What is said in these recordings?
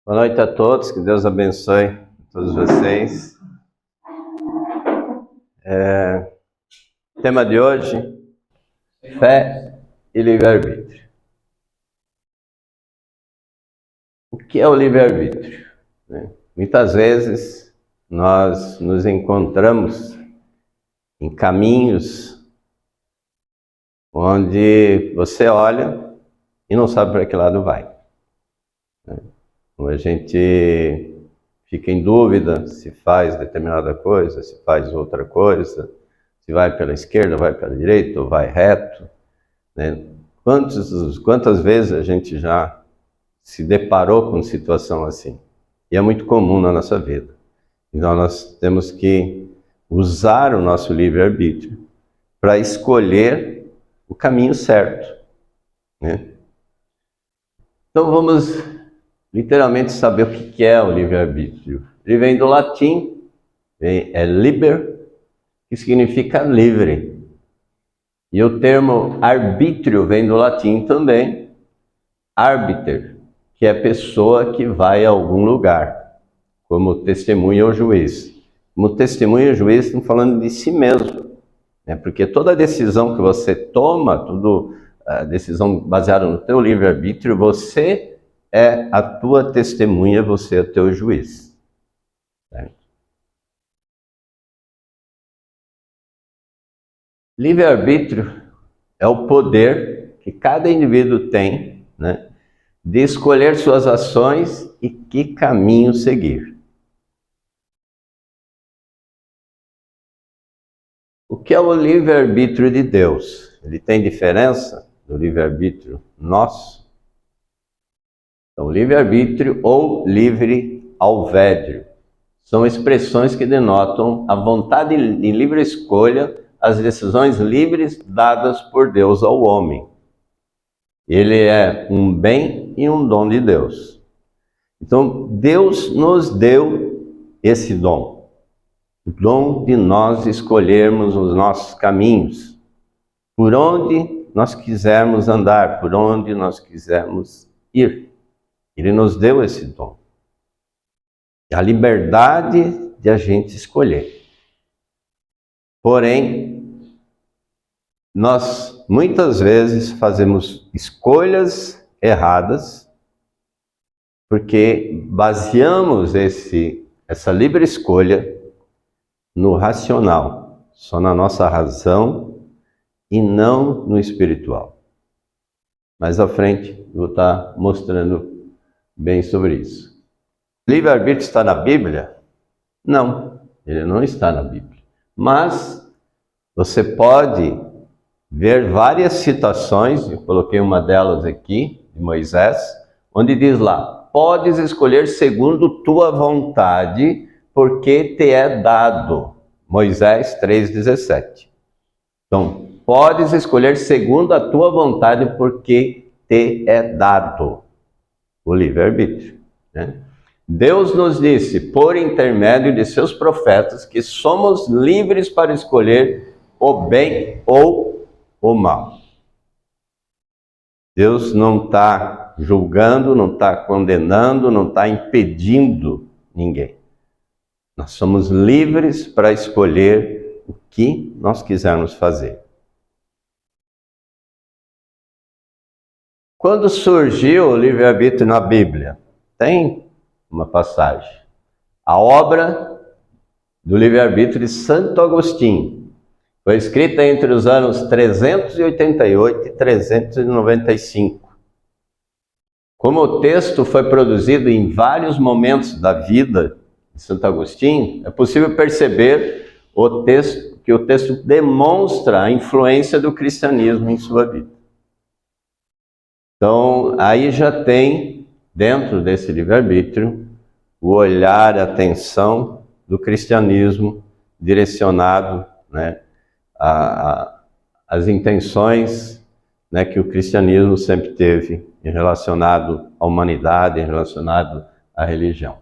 Boa noite a todos, que Deus abençoe a todos vocês. Tema de hoje, fé e livre-arbítrio. O que é o livre-arbítrio? Muitas vezes nós nos encontramos em caminhos onde você olha e não sabe para que lado vai. A gente fica em dúvida se faz determinada coisa, se faz outra coisa, se vai pela esquerda, vai pela direita, ou vai reto, né? Quantas vezes a gente já se deparou com situação assim? E é muito comum na nossa vida. Então nós temos que usar o nosso livre-arbítrio para escolher o caminho certo, né? Então vamos literalmente saber o que é o livre-arbítrio. Ele vem do latim, é liber, que significa livre. E o termo arbítrio vem do latim também, arbiter, que é pessoa que vai a algum lugar, como testemunha ou juiz. Como testemunha ou juiz, estamos falando de si mesmo, né? Porque toda decisão que você toma, toda decisão baseada no teu livre-arbítrio, você é a tua testemunha, você é o teu juiz. Certo? Livre-arbítrio é o poder que cada indivíduo tem, né, de escolher suas ações e que caminho seguir. O que é o livre-arbítrio de Deus? Ele tem diferença do livre-arbítrio nosso? Então, livre-arbítrio ou livre-alvédrio são expressões que denotam a vontade de livre escolha, as decisões livres dadas por Deus ao homem. Ele é um bem e um dom de Deus. Então, Deus nos deu esse dom. O dom de nós escolhermos os nossos caminhos, por onde nós quisermos andar, por onde nós quisermos ir. Ele nos deu esse dom. A liberdade de a gente escolher. Porém, nós muitas vezes fazemos escolhas erradas, porque baseamos essa livre escolha no racional, só na nossa razão e não no espiritual. Mais à frente, eu vou estar mostrando bem sobre isso. Livre-arbítrio está na Bíblia? Não, ele não está na Bíblia. Mas você pode ver várias citações, eu coloquei uma delas aqui, de Moisés, onde diz lá, podes escolher segundo tua vontade, porque te é dado. Moisés 3,17. Então, podes escolher segundo a tua vontade, porque te é dado o livre-arbítrio, né? Deus nos disse, por intermédio de seus profetas, que somos livres para escolher o bem ou o mal. Deus não está julgando, não está condenando, não está impedindo ninguém. Nós somos livres para escolher o que nós quisermos fazer. Quando surgiu o livre-arbítrio na Bíblia? Tem uma passagem. A obra do livre-arbítrio de Santo Agostinho foi escrita entre os anos 388 e 395. Como o texto foi produzido em vários momentos da vida de Santo Agostinho, é possível perceber que o texto demonstra a influência do cristianismo em sua vida. Então, aí já tem dentro desse livre-arbítrio, o olhar, a atenção do cristianismo direcionado, né, às intenções, né, que o cristianismo sempre teve em relacionado à humanidade, em relacionado à religião.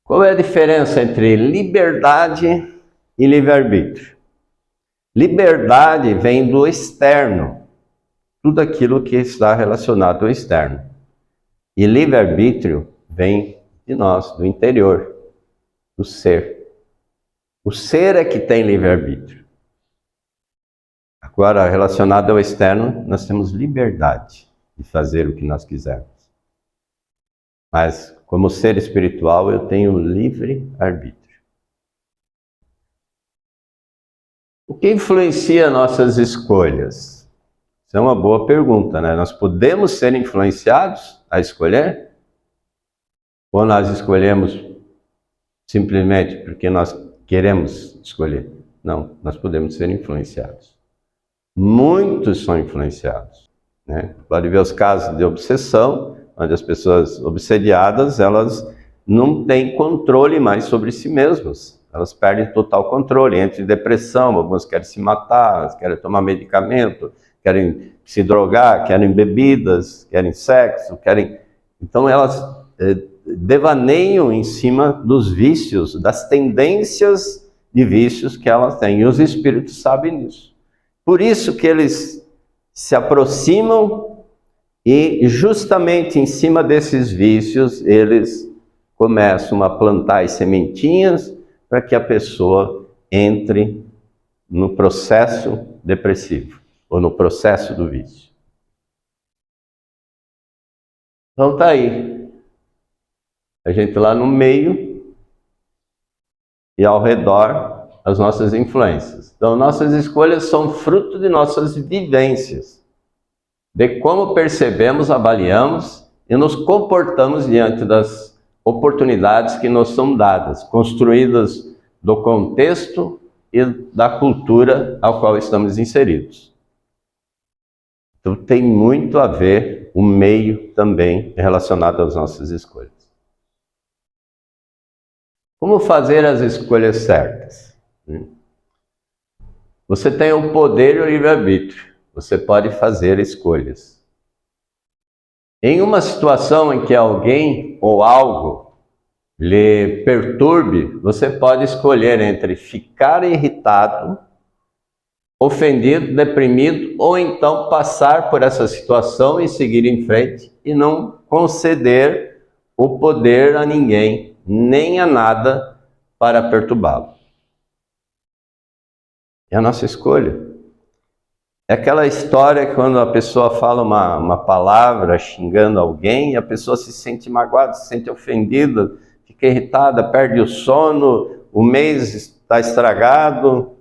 Qual é a diferença entre liberdade e livre-arbítrio? Liberdade vem do externo. Tudo aquilo que está relacionado ao externo. E livre-arbítrio vem de nós, do interior, do ser. O ser é que tem livre-arbítrio. Agora, relacionado ao externo, nós temos liberdade de fazer o que nós quisermos. Mas, como ser espiritual, eu tenho livre-arbítrio. O que influencia nossas escolhas? Isso é uma boa pergunta, né? Nós podemos ser influenciados a escolher? Ou nós escolhemos simplesmente porque nós queremos escolher? Não, nós podemos ser influenciados. Muitos são influenciados, né? Pode ver os casos de obsessão, onde as pessoas obsediadas, elas não têm controle mais sobre si mesmas. Elas perdem total controle, entram em depressão, algumas querem se matar, querem tomar medicamento, querem se drogar, querem bebidas, querem sexo, querem... Então elas devaneiam em cima dos vícios, das tendências de vícios que elas têm. E os espíritos sabem disso. Por isso que eles se aproximam e justamente em cima desses vícios eles começam a plantar as sementinhas para que a pessoa entre no processo depressivo ou no processo do vício. Então tá aí. A gente lá no meio e ao redor as nossas influências. Então nossas escolhas são fruto de nossas vivências, de como percebemos, avaliamos e nos comportamos diante das oportunidades que nos são dadas, construídas do contexto e da cultura ao qual estamos inseridos. Então tem muito a ver o meio também relacionado às nossas escolhas. Como fazer as escolhas certas? Você tem o poder e o livre-arbítrio. Você pode fazer escolhas. Em uma situação em que alguém ou algo lhe perturbe, você pode escolher entre ficar irritado, ofendido, deprimido, ou então passar por essa situação e seguir em frente e não conceder o poder a ninguém, nem a nada para perturbá-lo. É a nossa escolha. É aquela história quando a pessoa fala uma palavra xingando alguém, e a pessoa se sente magoada, se sente ofendida, fica irritada, perde o sono, o mês está estragado,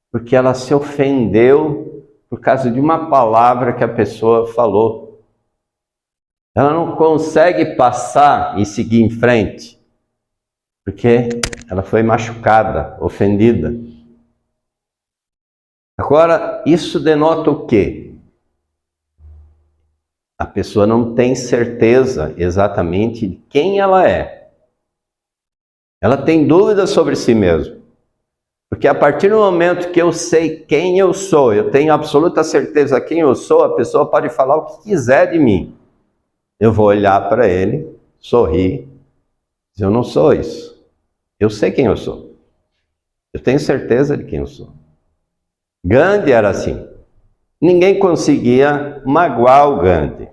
porque ela se ofendeu por causa de uma palavra que a pessoa falou. Ela não consegue passar e seguir em frente, porque ela foi machucada, ofendida. Agora, isso denota o quê? A pessoa não tem certeza exatamente de quem ela é. Ela tem dúvidas sobre si mesma. Porque a partir do momento que eu sei quem eu sou, eu tenho absoluta certeza quem eu sou, a pessoa pode falar o que quiser de mim. Eu vou olhar para ele, sorrir, dizer, eu não sou isso. Eu sei quem eu sou. Eu tenho certeza de quem eu sou. Gandhi era assim. Ninguém conseguia magoar o Gandhi,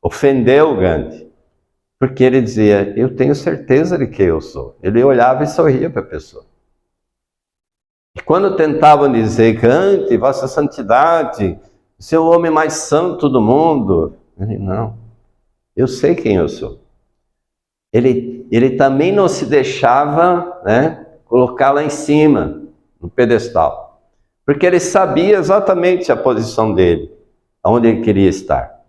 ofender o Gandhi, porque ele dizia, eu tenho certeza de quem eu sou. Ele olhava e sorria para a pessoa. E quando tentavam dizer, Gandhi, vossa santidade, você é o homem mais santo do mundo, ele, não, eu sei quem eu sou. Ele também não se deixava, né, colocar lá em cima, no pedestal. Porque ele sabia exatamente a posição dele, onde ele queria estar.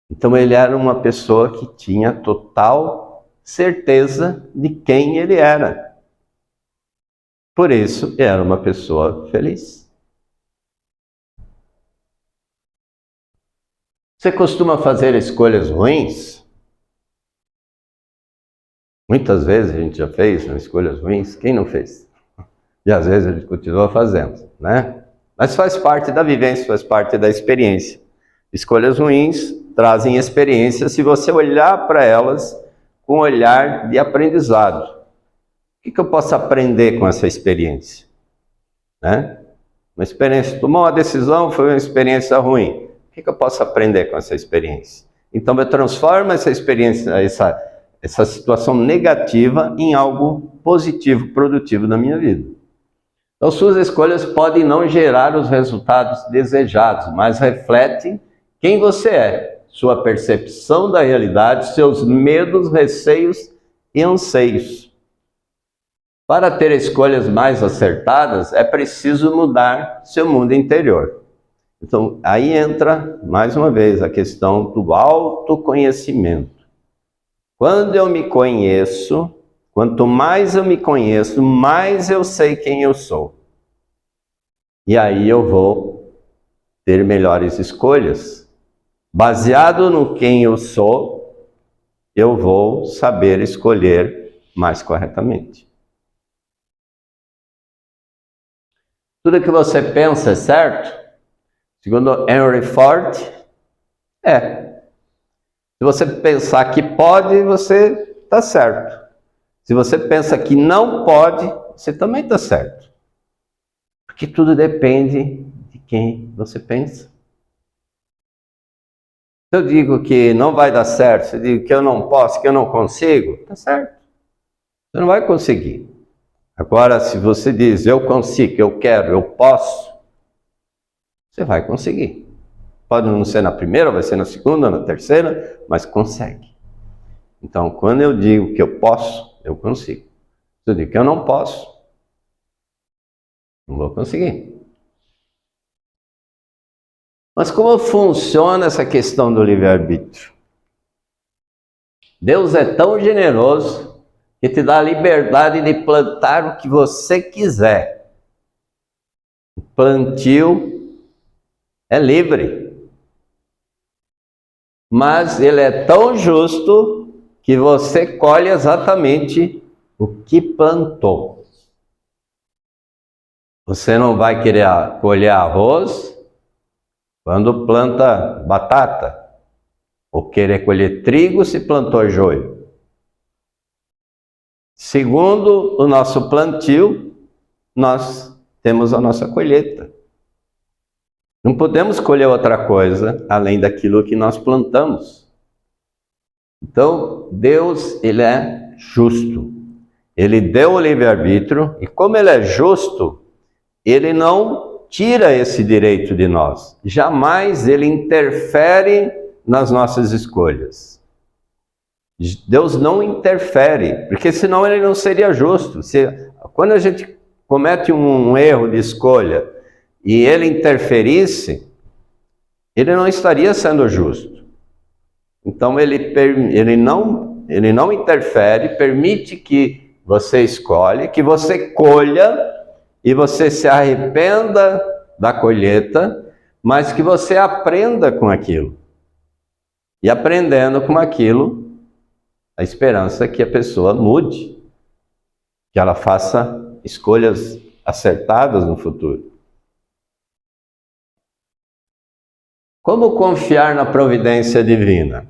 Então ele era uma pessoa que tinha total certeza de quem ele era. Por isso, era uma pessoa feliz. Você costuma fazer escolhas ruins? Muitas vezes a gente já fez, né, escolhas ruins. Quem não fez? E às vezes a gente continua fazendo, né? Mas faz parte da vivência, faz parte da experiência. Escolhas ruins trazem experiência se você olhar para elas com um olhar de aprendizado. O que eu posso aprender com essa experiência? Né? Uma experiência, tomar uma decisão foi uma experiência ruim. O que eu posso aprender com essa experiência? Então eu transformo essa experiência, essa situação negativa em algo positivo, produtivo na minha vida. Então suas escolhas podem não gerar os resultados desejados, mas refletem quem você é, sua percepção da realidade, seus medos, receios e anseios. Para ter escolhas mais acertadas, é preciso mudar seu mundo interior. Então, aí entra, mais uma vez, a questão do autoconhecimento. Quando eu me conheço, quanto mais eu me conheço, mais eu sei quem eu sou. E aí eu vou ter melhores escolhas. Baseado no quem eu sou, eu vou saber escolher mais corretamente. Tudo que você pensa é certo? Segundo Henry Ford, é. Se você pensar que pode, você está certo. Se você pensa que não pode, você também está certo. Porque tudo depende de quem você pensa. Se eu digo que não vai dar certo, se eu digo que eu não posso, que eu não consigo, está certo. Você não vai conseguir. Agora, se você diz, eu consigo, eu quero, eu posso, você vai conseguir. Pode não ser na primeira, vai ser na segunda, na terceira, mas consegue. Então, quando eu digo que eu posso, eu consigo. Se eu digo que eu não posso, não vou conseguir. Mas como funciona essa questão do livre-arbítrio? Deus é tão generoso que te dá a liberdade de plantar o que você quiser. O plantio é livre. Mas ele é tão justo que você colhe exatamente o que plantou. Você não vai querer colher arroz quando planta batata, ou querer colher trigo se plantou joio. Segundo o nosso plantio, nós temos a nossa colheita. Não podemos colher outra coisa além daquilo que nós plantamos. Então, Deus, ele é justo. Ele deu o livre-arbítrio e como ele é justo, ele não tira esse direito de nós. Jamais ele interfere nas nossas escolhas. Deus não interfere, porque senão ele não seria justo. Quando a gente comete um erro de escolha e ele interferisse, ele não estaria sendo justo. Então ele não interfere, permite que você escolhe, que você colha e você se arrependa da colheita, mas que você aprenda com aquilo. E aprendendo com aquilo, a esperança é que a pessoa mude, que ela faça escolhas acertadas no futuro. Como confiar na providência divina?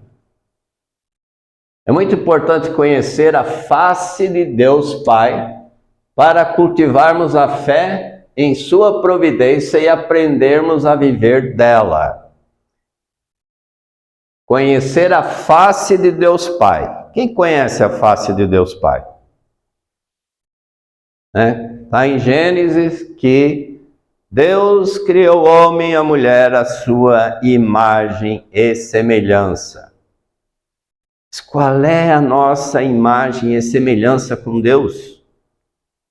É muito importante conhecer a face de Deus Pai para cultivarmos a fé em sua providência e aprendermos a viver dela. Conhecer a face de Deus Pai. Quem conhece a face de Deus Pai? Está em Gênesis que Deus criou o homem e a mulher à sua imagem e semelhança. Mas qual é a nossa imagem e semelhança com Deus?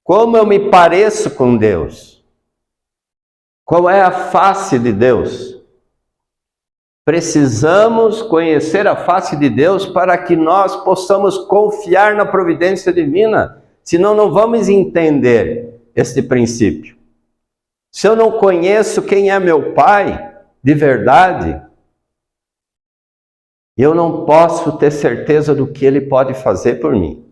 Como eu me pareço com Deus? Qual é a face de Deus? Precisamos conhecer a face de Deus para que nós possamos confiar na providência divina. Senão não vamos entender este princípio. Se eu não conheço quem é meu Pai, de verdade, eu não posso ter certeza do que Ele pode fazer por mim.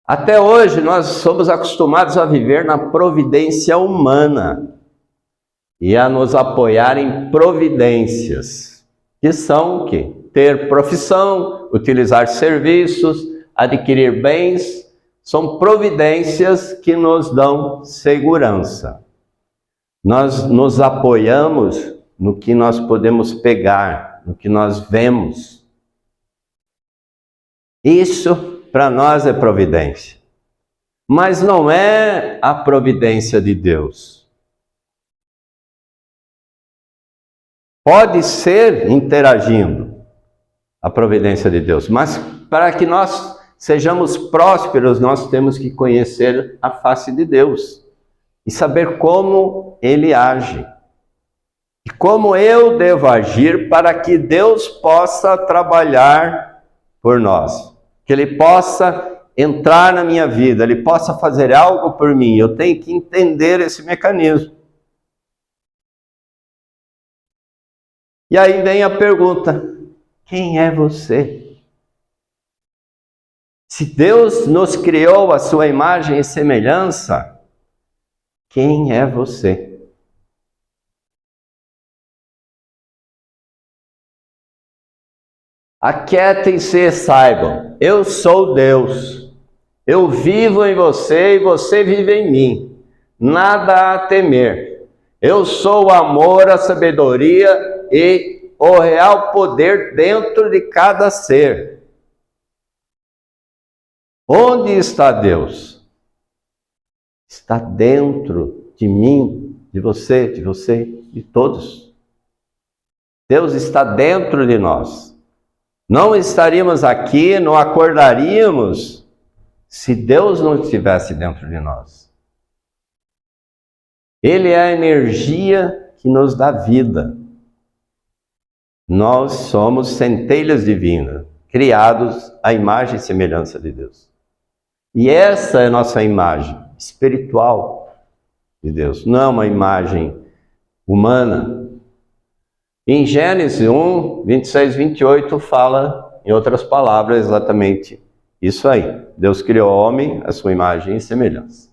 Até hoje nós somos acostumados a viver na providência humana e a nos apoiar em providências, que são o quê? Ter profissão, utilizar serviços, adquirir bens, são providências que nos dão segurança. Nós nos apoiamos no que nós podemos pegar, confiar no que nós vemos. Isso para nós é providência. Mas não é a providência de Deus. Pode ser interagindo a providência de Deus, mas para que nós sejamos prósperos, nós temos que conhecer a face de Deus e saber como Ele age. E como eu devo agir para que Deus possa trabalhar por nós. Que Ele possa entrar na minha vida, Ele possa fazer algo por mim. Eu tenho que entender esse mecanismo. E aí vem a pergunta: quem é você? Se Deus nos criou a sua imagem e semelhança, quem é você? Aquietem-se e saibam, eu sou Deus. Eu vivo em você e você vive em mim. Nada a temer. Eu sou o amor, a sabedoria e o real poder dentro de cada ser. Onde está Deus? Está dentro de mim, de você, de todos. Deus está dentro de nós. Não estaríamos aqui, não acordaríamos se Deus não estivesse dentro de nós. Ele é a energia que nos dá vida. Nós somos centelhas divinas, criados à imagem e semelhança de Deus. E essa é a nossa imagem espiritual de Deus, não é uma imagem humana. Em Gênesis 1, 26, 28 fala, em outras palavras, exatamente isso aí. Deus criou o homem à sua imagem e semelhança.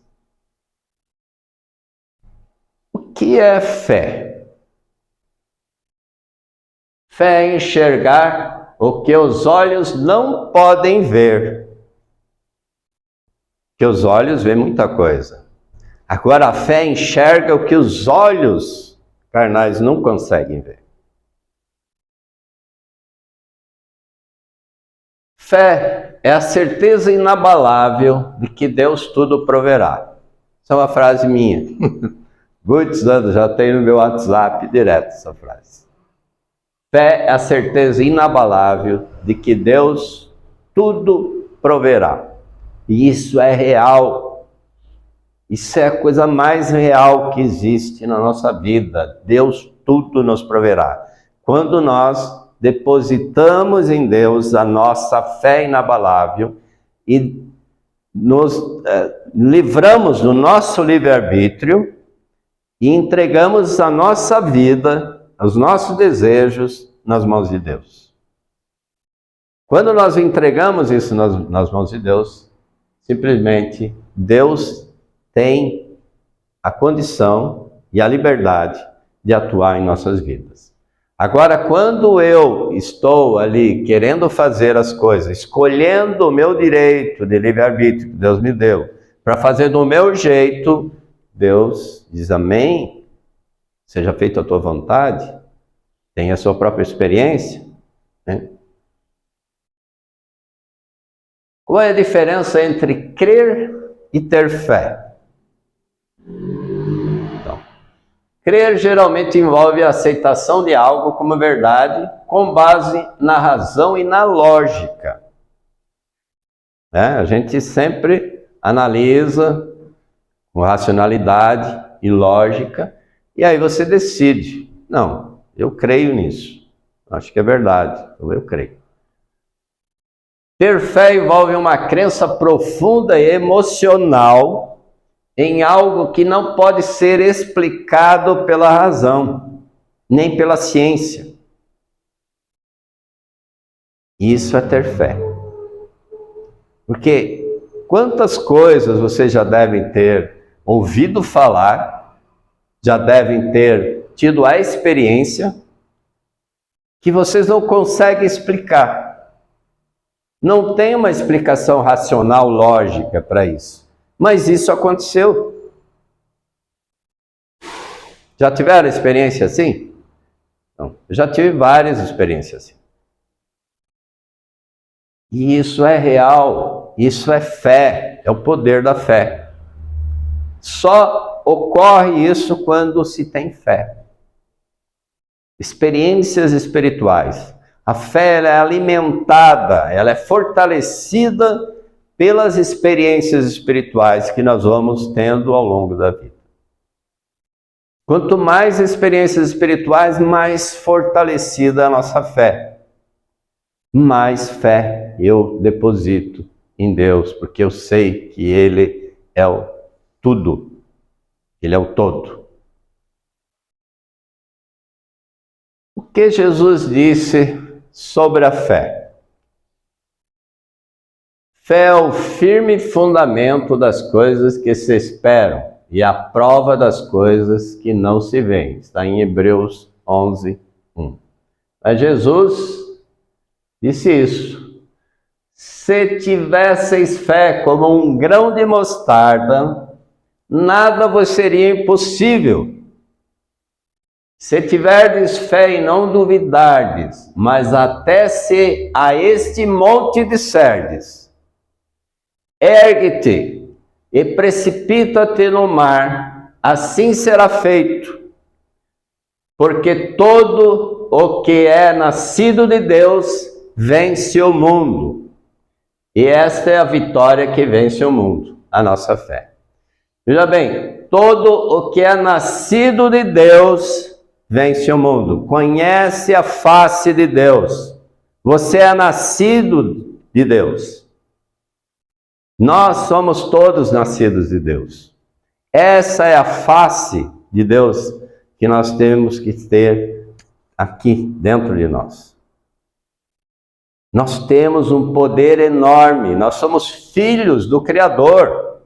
O que é fé? Fé é enxergar o que os olhos não podem ver. Porque os olhos veem muita coisa. Agora a fé enxerga o que os olhos carnais não conseguem ver. Fé é a certeza inabalável de que Deus tudo proverá. Essa é uma frase minha. Muitos anos já tenho no meu WhatsApp direto essa frase. Fé é a certeza inabalável de que Deus tudo proverá. E isso é real. Isso é a coisa mais real que existe na nossa vida. Deus tudo nos proverá. Quando nós depositamos em Deus a nossa fé inabalável e nos livramos do nosso livre-arbítrio e entregamos a nossa vida, os nossos desejos nas mãos de Deus. Quando nós entregamos isso nas mãos de Deus, simplesmente Deus tem a condição e a liberdade de atuar em nossas vidas. Agora, quando eu estou ali querendo fazer as coisas, escolhendo o meu direito de livre-arbítrio que Deus me deu, para fazer do meu jeito, Deus diz amém, seja feita a tua vontade, tenha a sua própria experiência. Né? Qual é a diferença entre crer e ter fé? Crer geralmente envolve a aceitação de algo como verdade com base na razão e na lógica. A gente sempre analisa com racionalidade e lógica e aí você decide. Não, eu creio nisso. Acho que é verdade, então eu creio. Ter fé envolve uma crença profunda e emocional em algo que não pode ser explicado pela razão, nem pela ciência. Isso é ter fé. Porque quantas coisas vocês já devem ter ouvido falar, já devem ter tido a experiência, que vocês não conseguem explicar. Não tem uma explicação racional, lógica para isso. Mas isso aconteceu. Já tiveram experiência assim? Então, eu já tive várias experiências assim. E isso é real, isso é fé, é o poder da fé. Só ocorre isso quando se tem fé. Experiências espirituais. A fé ela é alimentada, ela é fortalecida pelas experiências espirituais que nós vamos tendo ao longo da vida. Quanto mais experiências espirituais, mais fortalecida a nossa fé. Mais fé eu deposito em Deus, porque eu sei que Ele é o tudo, Ele é o todo. O que Jesus disse sobre a fé? Fé é o firme fundamento das coisas que se esperam e a prova das coisas que não se veem. Está em Hebreus 11, 1. Mas Jesus disse isso. Se tivesseis fé como um grão de mostarda, nada vos seria impossível. Se tiverdes fé e não duvidardes, mas até se a este monte disserdes, ergue-te e precipita-te no mar, assim será feito. Porque todo o que é nascido de Deus vence o mundo. E esta é a vitória que vence o mundo, a nossa fé. Veja bem, todo o que é nascido de Deus vence o mundo. Conhece a face de Deus. Você é nascido de Deus. Nós somos todos nascidos de Deus. Essa é a face de Deus que nós temos que ter aqui dentro de nós. Nós temos um poder enorme. Nós somos filhos do Criador.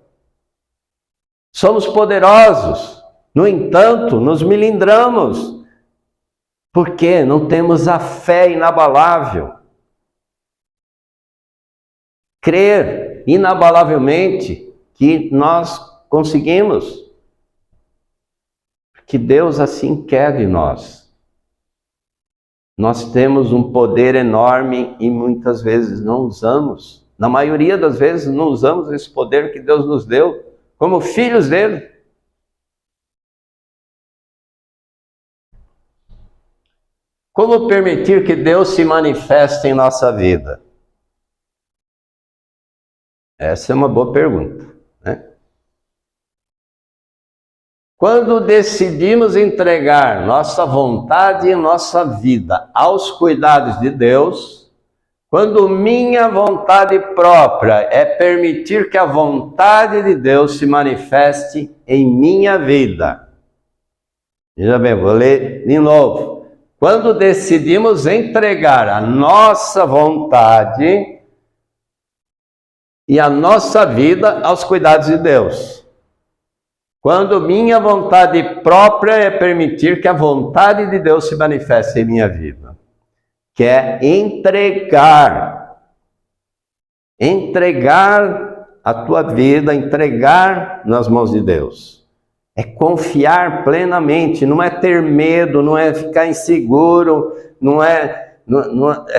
Somos poderosos. No entanto, nos melindramos, porque não temos a fé inabalável. Crer inabalavelmente que nós conseguimos, que Deus assim quer de nós. Nós temos um poder enorme e muitas vezes não usamos. Na maioria das vezes não usamos esse poder que Deus nos deu como filhos dele. Como permitir que Deus se manifeste em nossa vida? Essa é uma boa pergunta, né? Quando decidimos entregar nossa vontade e nossa vida aos cuidados de Deus, quando minha vontade própria é permitir que a vontade de Deus se manifeste em minha vida. Veja bem, vou ler de novo. Quando decidimos entregar a nossa vontade e a nossa vida aos cuidados de Deus. Quando minha vontade própria é permitir que a vontade de Deus se manifeste em minha vida. Que é entregar a tua vida, entregar nas mãos de Deus. É confiar plenamente, não é ter medo, não é ficar inseguro, não é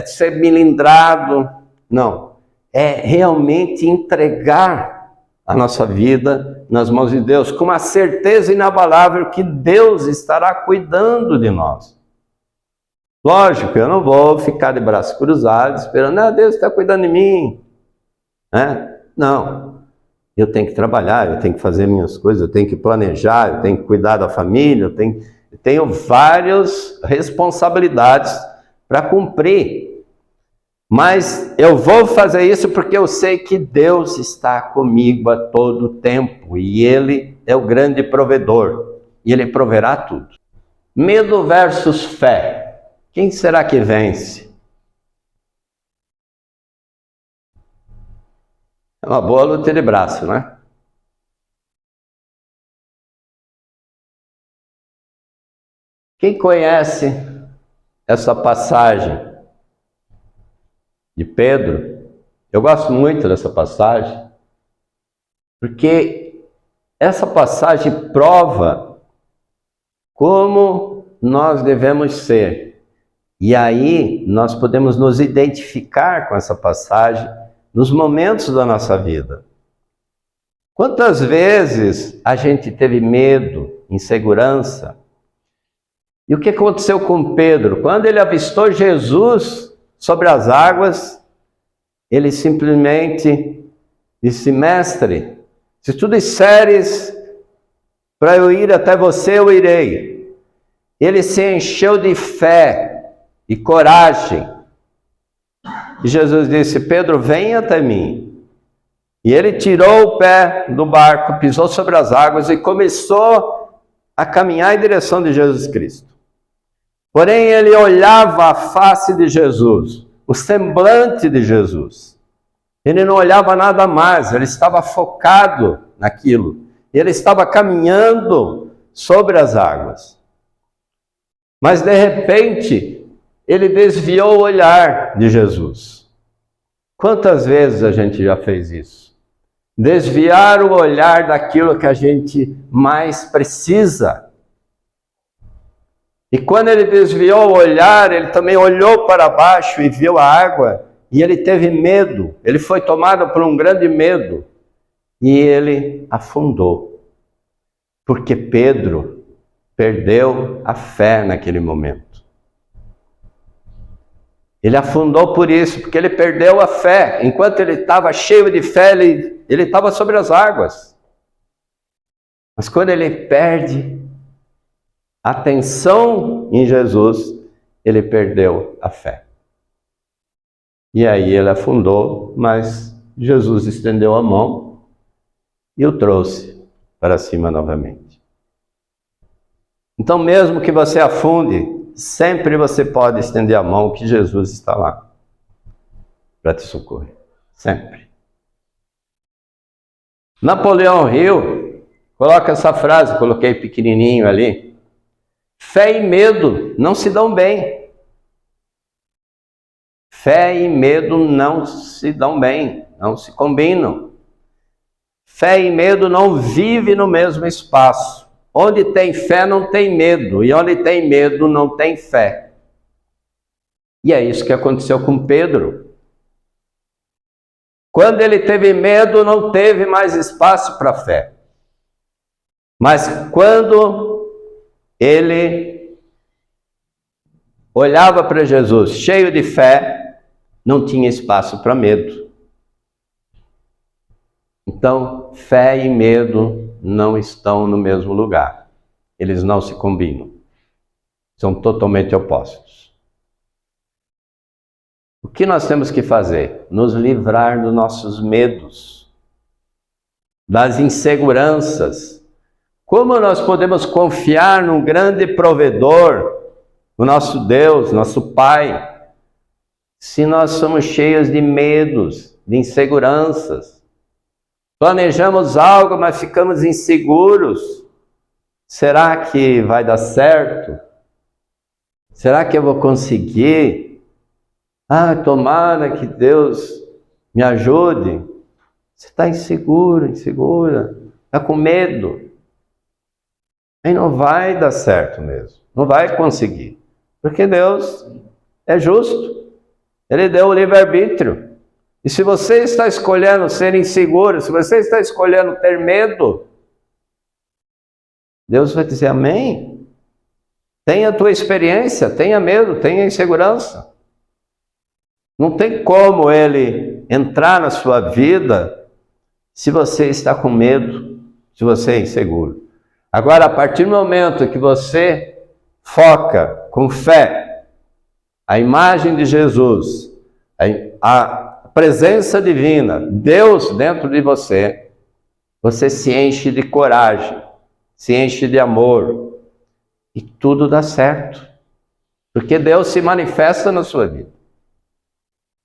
ser melindrado, não. É realmente entregar a nossa vida nas mãos de Deus, com uma certeza inabalável que Deus estará cuidando de nós. Lógico, eu não vou ficar de braços cruzados, esperando, Deus está cuidando de mim. Não. Eu tenho que trabalhar, eu tenho que fazer minhas coisas, eu tenho que planejar, eu tenho que cuidar da família, eu tenho várias responsabilidades para cumprir. Mas eu vou fazer isso porque eu sei que Deus está comigo a todo tempo e Ele é o grande provedor e Ele proverá tudo. Medo versus fé. Quem será que vence? É uma boa luta de braço, né? Quem conhece essa passagem de Pedro? Eu gosto muito dessa passagem, porque essa passagem prova como nós devemos ser. E aí nós podemos nos identificar com essa passagem nos momentos da nossa vida. Quantas vezes a gente teve medo, insegurança? E o que aconteceu com Pedro? Quando ele avistou Jesus sobre as águas, ele simplesmente disse: mestre, se tu disseres para eu ir até você, eu irei. Ele se encheu de fé e coragem. E Jesus disse: Pedro, vem até mim. E ele tirou o pé do barco, pisou sobre as águas e começou a caminhar em direção de Jesus Cristo. Porém, ele olhava a face de Jesus, o semblante de Jesus. Ele não olhava nada mais, ele estava focado naquilo. Ele estava caminhando sobre as águas. Mas, de repente, ele desviou o olhar de Jesus. Quantas vezes a gente já fez isso? Desviar o olhar daquilo que a gente mais precisa. E quando ele desviou o olhar, ele também olhou para baixo e viu a água, e ele teve medo, ele foi tomado por um grande medo, e ele afundou. Porque Pedro perdeu a fé naquele momento. Ele afundou por isso, porque ele perdeu a fé. Enquanto ele estava cheio de fé, ele estava sobre as águas. Mas quando ele perde atenção em Jesus, ele perdeu a fé. E aí ele afundou, mas Jesus estendeu a mão e o trouxe para cima novamente. Então, mesmo que você afunde, sempre você pode estender a mão, que Jesus está lá para te socorrer. Sempre. Napoleão Hill coloca essa frase, coloquei pequenininho ali: fé e medo não se dão bem. Fé e medo não se dão bem, não se combinam. Fé e medo não vivem no mesmo espaço. Onde tem fé não tem medo, e onde tem medo não tem fé. E é isso que aconteceu com Pedro. Quando ele teve medo, não teve mais espaço para fé. Mas quando ele olhava para Jesus cheio de fé, não tinha espaço para medo. Então, fé e medo não estão no mesmo lugar. Eles não se combinam. São totalmente opostos. O que nós temos que fazer? Nos livrar dos nossos medos, das inseguranças. Como nós podemos confiar num grande provedor, o nosso Deus, nosso Pai, se nós somos cheios de medos, de inseguranças? Planejamos algo, mas ficamos inseguros. Será que vai dar certo? Será que eu vou conseguir? Tomara que Deus me ajude. Você está inseguro, insegura, está com medo. Aí não vai dar certo mesmo, não vai conseguir. Porque Deus é justo. Ele deu o livre-arbítrio. E se você está escolhendo ser inseguro, se você está escolhendo ter medo, Deus vai dizer amém. Tenha a tua experiência, tenha medo, tenha insegurança. Não tem como Ele entrar na sua vida se você está com medo, se você é inseguro. Agora, a partir do momento que você foca com fé, a imagem de Jesus, a presença divina, Deus dentro de você, você se enche de coragem, se enche de amor, e tudo dá certo. Porque Deus se manifesta na sua vida.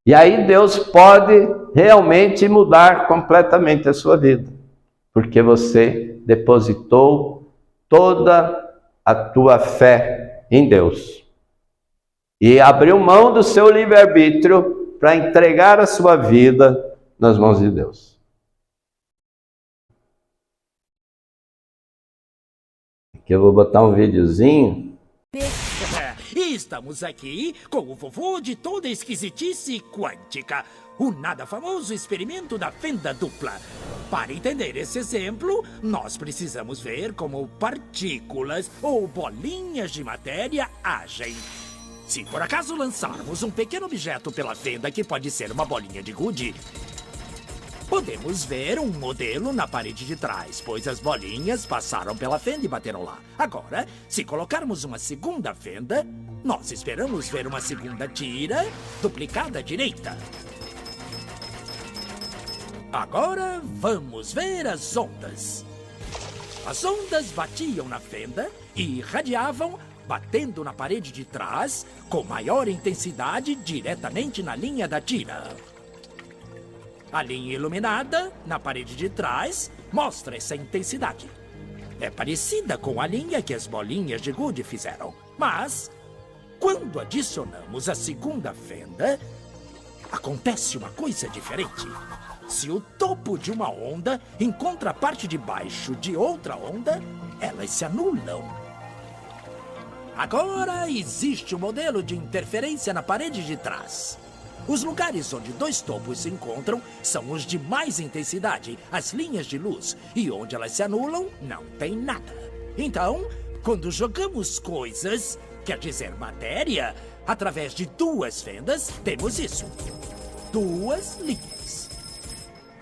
E aí Deus pode realmente mudar completamente a sua vida. Porque você depositou toda a tua fé em Deus. E abriu mão do seu livre-arbítrio para entregar a sua vida nas mãos de Deus. Aqui eu vou botar um videozinho. SP. E estamos aqui com o vovô de toda esquisitice quântica, o nada famoso experimento da fenda dupla. Para entender esse exemplo, nós precisamos ver como partículas ou bolinhas de matéria agem. Se por acaso lançarmos um pequeno objeto pela fenda, que pode ser uma bolinha de gude, podemos ver um modelo na parede de trás, pois as bolinhas passaram pela fenda e bateram lá. Agora, se colocarmos uma segunda fenda, nós esperamos ver uma segunda tira duplicada à direita. Agora, vamos ver as ondas. As ondas batiam na fenda e irradiavam, batendo na parede de trás, com maior intensidade diretamente na linha da tira. A linha iluminada, na parede de trás, mostra essa intensidade. É parecida com a linha que as bolinhas de gude fizeram. Mas, quando adicionamos a segunda fenda, acontece uma coisa diferente. Se o topo de uma onda encontra a parte de baixo de outra onda, elas se anulam. Agora existe um modelo de interferência na parede de trás. Os lugares onde dois topos se encontram são os de mais intensidade, as linhas de luz, e onde elas se anulam, não tem nada. Então, quando jogamos coisas, quer dizer matéria, através de duas fendas, temos isso. Duas linhas.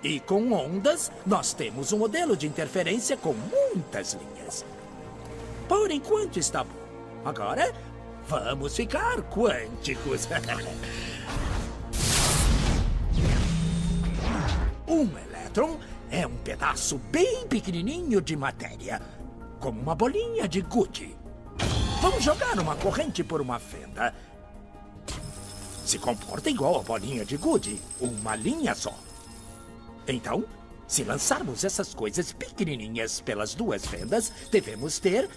E com ondas, nós temos um modelo de interferência com muitas linhas. Por enquanto está bom. Agora, vamos ficar quânticos. Um elétron é um pedaço bem pequenininho de matéria, como uma bolinha de gude. Vamos jogar uma corrente por uma fenda. Se comporta igual a bolinha de gude, uma linha só. Então, se lançarmos essas coisas pequenininhas pelas duas fendas, devemos ter,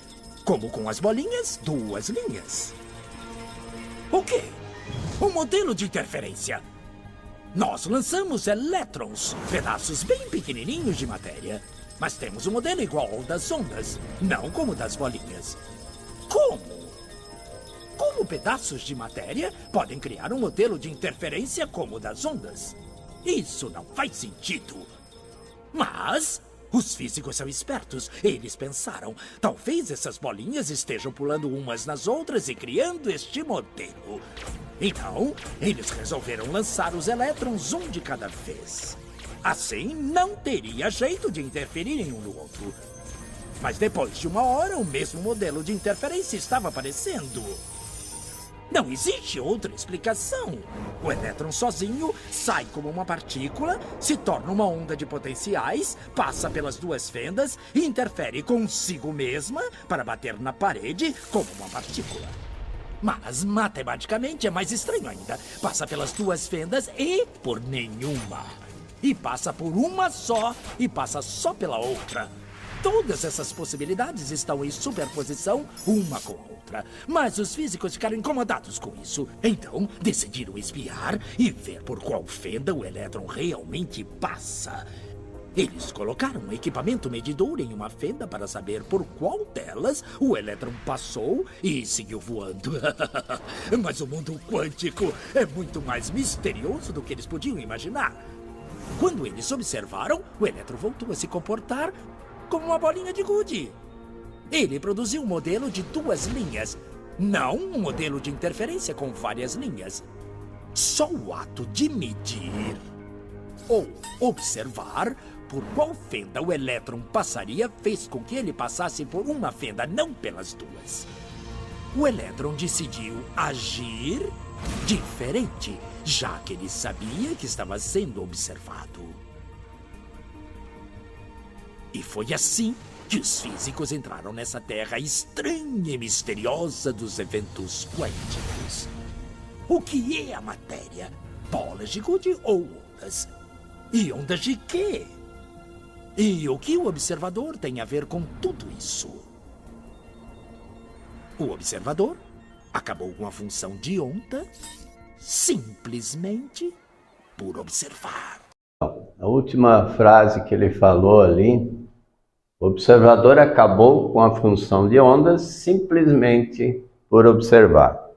como com as bolinhas, duas linhas. O quê? Um modelo de interferência. Nós lançamos elétrons, pedaços bem pequenininhos de matéria. Mas temos um modelo igual ao das ondas, não como o das bolinhas. Como? Como pedaços de matéria podem criar um modelo de interferência como o das ondas? Isso não faz sentido. Mas os físicos são espertos. Eles pensaram, talvez essas bolinhas estejam pulando umas nas outras e criando este modelo. Então, eles resolveram lançar os elétrons um de cada vez. Assim, não teria jeito de interferirem um no outro. Mas depois de uma hora, o mesmo modelo de interferência estava aparecendo. Não existe outra explicação. O elétron sozinho sai como uma partícula, se torna uma onda de potenciais, passa pelas duas fendas e interfere consigo mesma para bater na parede como uma partícula. Mas, matematicamente, é mais estranho ainda. Passa pelas duas fendas e por nenhuma. E passa por uma só e passa só pela outra. Todas essas possibilidades estão em superposição uma com a outra. Mas os físicos ficaram incomodados com isso. Então, decidiram espiar e ver por qual fenda o elétron realmente passa. Eles colocaram um equipamento medidor em uma fenda para saber por qual delas o elétron passou e seguiu voando. Mas o mundo quântico é muito mais misterioso do que eles podiam imaginar. Quando eles observaram, o elétron voltou a se comportar como uma bolinha de gude. Ele produziu um modelo de duas linhas, não um modelo de interferência com várias linhas. Só o ato de medir ou observar por qual fenda o elétron passaria fez com que ele passasse por uma fenda, não pelas duas. O elétron decidiu agir diferente, já que ele sabia que estava sendo observado. E foi assim que os físicos entraram nessa terra estranha e misteriosa dos eventos quânticos. O que é a matéria? Bolas de gude ou ondas? E ondas de quê? E o que o observador tem a ver com tudo isso? O observador acabou com a função de onda simplesmente por observar. A última frase que ele falou ali, o observador acabou com a função de ondas simplesmente por observar.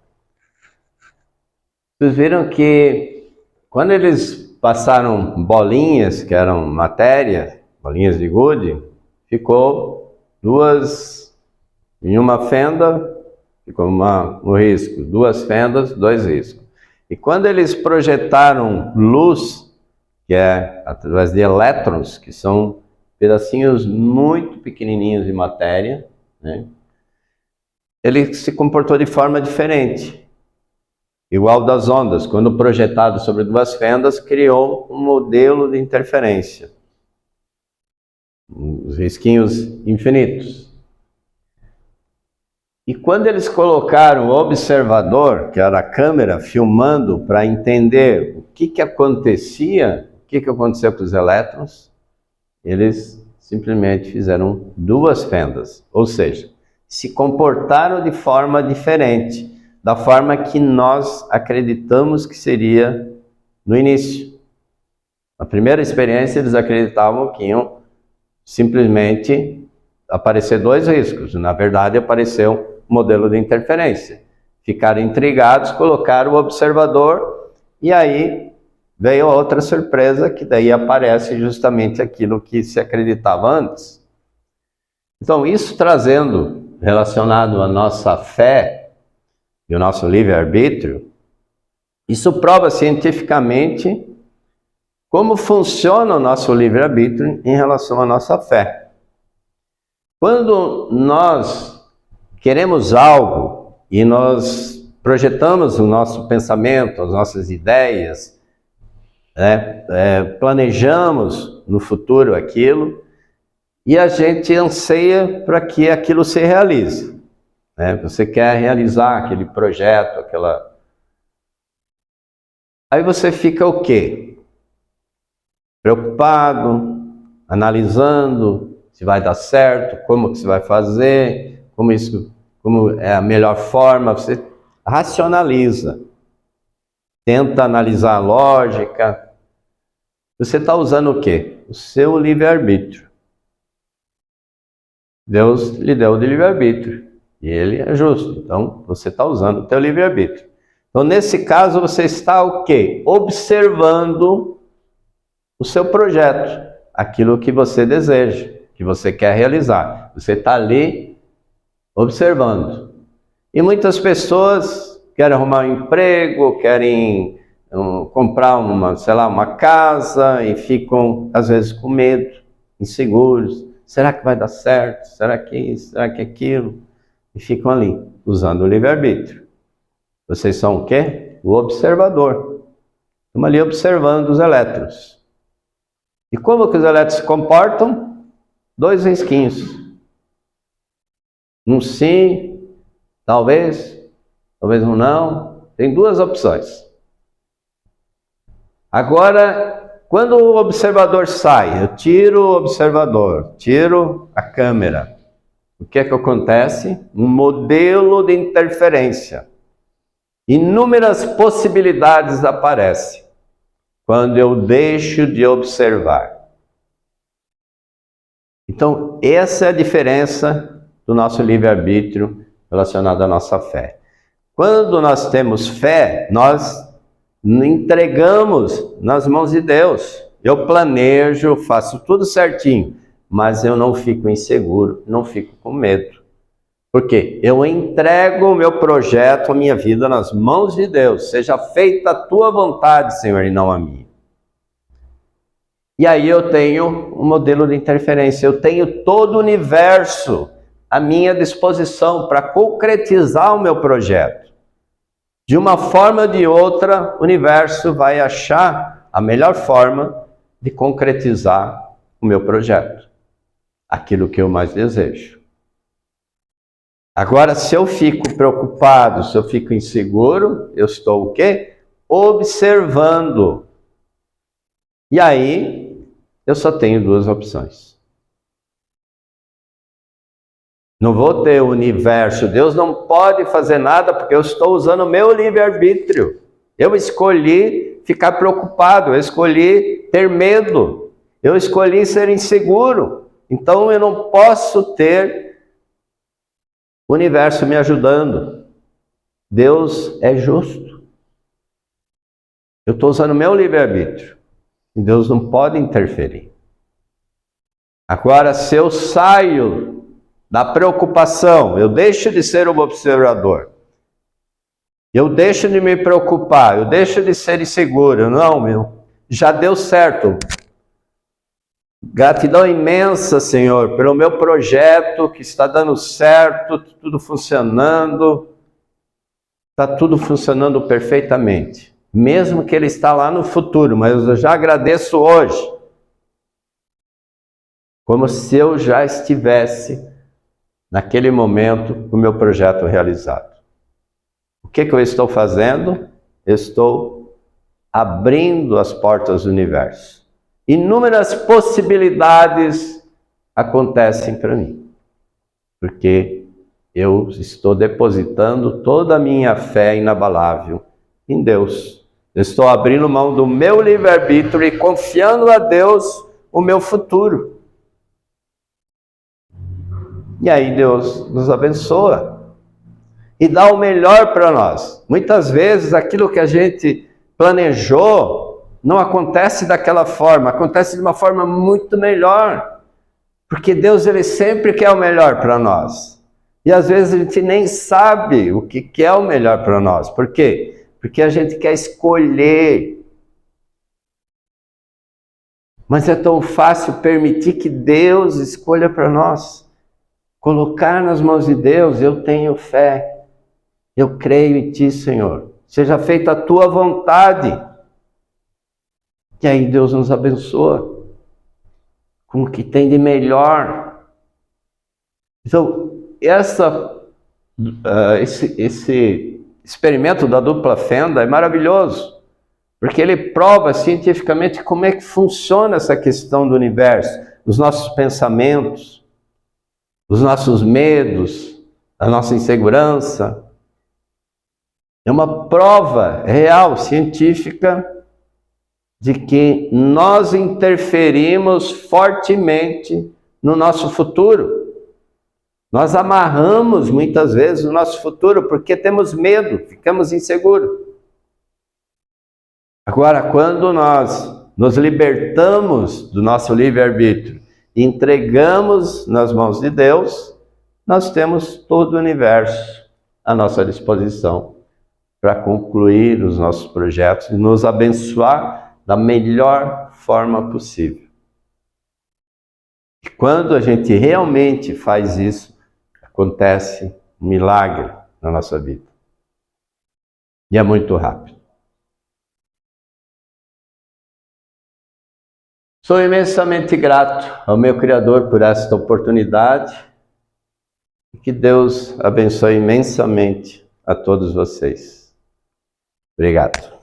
Vocês viram que quando eles passaram bolinhas, que eram matéria, bolinhas de gude, ficou duas em uma fenda, ficou um risco, duas fendas, dois riscos. E quando eles projetaram luz, que é através de elétrons, que são pedacinhos muito pequenininhos de matéria, né? Ele se comportou de forma diferente. Igual das ondas, quando projetado sobre duas fendas, criou um modelo de interferência. Os risquinhos infinitos. E quando eles colocaram o observador, que era a câmera, filmando para entender o que acontecia, o que aconteceu com os elétrons, eles simplesmente fizeram duas fendas. Ou seja, se comportaram de forma diferente da forma que nós acreditamos que seria no início. Na primeira experiência, eles acreditavam que iam simplesmente aparecer dois riscos. Na verdade, apareceu um modelo de interferência. Ficaram intrigados, colocaram o observador e aí veio outra surpresa, que daí aparece justamente aquilo que se acreditava antes. Então, isso trazendo, relacionado à nossa fé, e o nosso livre-arbítrio, isso prova cientificamente como funciona o nosso livre-arbítrio em relação à nossa fé. Quando nós queremos algo e nós projetamos o nosso pensamento, as nossas ideias, planejamos no futuro aquilo, e a gente anseia para que aquilo se realize. Você quer realizar aquele projeto, aquela... Aí você fica o quê? Preocupado, analisando se vai dar certo, como que você vai fazer, como é a melhor forma. Você racionaliza, tenta analisar a lógica. Você está usando o quê? O seu livre-arbítrio. Deus lhe deu o livre-arbítrio. E ele é justo, então você está usando o teu livre-arbítrio. Então, nesse caso, você está o quê? Observando o seu projeto, aquilo que você deseja, que você quer realizar. Você está ali observando. E muitas pessoas querem arrumar um emprego, querem comprar uma casa e ficam, às vezes, com medo, inseguros. Será que vai dar certo? Será que isso? Será que aquilo? E ficam ali, usando o livre-arbítrio. Vocês são o quê? O observador. Estamos ali observando os elétrons. E como que os elétrons se comportam? Dois risquinhos. Um sim, talvez um não. Tem duas opções. Agora, quando o observador sai, eu tiro o observador, tiro a câmera. O que é que acontece? Um modelo de interferência. Inúmeras possibilidades aparecem quando eu deixo de observar. Então, essa é a diferença do nosso livre-arbítrio relacionado à nossa fé. Quando nós temos fé, nós entregamos nas mãos de Deus. Eu planejo, faço tudo certinho. Mas eu não fico inseguro, não fico com medo. Por quê? Eu entrego o meu projeto, a minha vida nas mãos de Deus. Seja feita a tua vontade, Senhor, e não a minha. E aí eu tenho um modelo de interferência. Eu tenho todo o universo à minha disposição para concretizar o meu projeto. De uma forma ou de outra, o universo vai achar a melhor forma de concretizar o meu projeto. Aquilo que eu mais desejo. Agora, se eu fico preocupado, se eu fico inseguro, eu estou o quê? Observando. E aí, eu só tenho duas opções. Não vou ter o universo. Deus não pode fazer nada porque eu estou usando o meu livre-arbítrio. Eu escolhi ficar preocupado, eu escolhi ter medo, eu escolhi ser inseguro. Então eu não posso ter o universo me ajudando. Deus é justo. Eu estou usando o meu livre-arbítrio. E Deus não pode interferir. Agora, se eu saio da preocupação, eu deixo de ser um observador, eu deixo de me preocupar, eu deixo de ser inseguro, não, já deu certo. Gratidão imensa, Senhor, pelo meu projeto que está dando certo, tudo funcionando, está tudo funcionando perfeitamente. Mesmo que ele está lá no futuro, mas eu já agradeço hoje. Como se eu já estivesse, naquele momento, o meu projeto realizado. O que eu estou fazendo? Eu estou abrindo as portas do universo. Inúmeras possibilidades acontecem para mim. Porque eu estou depositando toda a minha fé inabalável em Deus. Eu estou abrindo mão do meu livre-arbítrio e confiando a Deus o meu futuro. E aí Deus nos abençoa e dá o melhor para nós. Muitas vezes aquilo que a gente planejou não acontece daquela forma, acontece de uma forma muito melhor. Porque Deus, ele sempre quer o melhor para nós. E às vezes a gente nem sabe o que é o melhor para nós. Por quê? Porque a gente quer escolher. Mas é tão fácil permitir que Deus escolha para nós. Colocar nas mãos de Deus, eu tenho fé. Eu creio em Ti, Senhor. Seja feita a Tua vontade. E aí Deus nos abençoa com o que tem de melhor. Então, esse experimento da dupla fenda é maravilhoso, porque ele prova cientificamente como é que funciona essa questão do universo, os nossos pensamentos, os nossos medos, a nossa insegurança. É uma prova real, científica, de que nós interferimos fortemente no nosso futuro. Nós amarramos muitas vezes o nosso futuro porque temos medo, ficamos inseguros. Agora, quando nós nos libertamos do nosso livre-arbítrio e entregamos nas mãos de Deus, nós temos todo o universo à nossa disposição para concluir os nossos projetos e nos abençoar da melhor forma possível. E quando a gente realmente faz isso, acontece um milagre na nossa vida. E é muito rápido. Sou imensamente grato ao meu Criador por esta oportunidade e que Deus abençoe imensamente a todos vocês. Obrigado.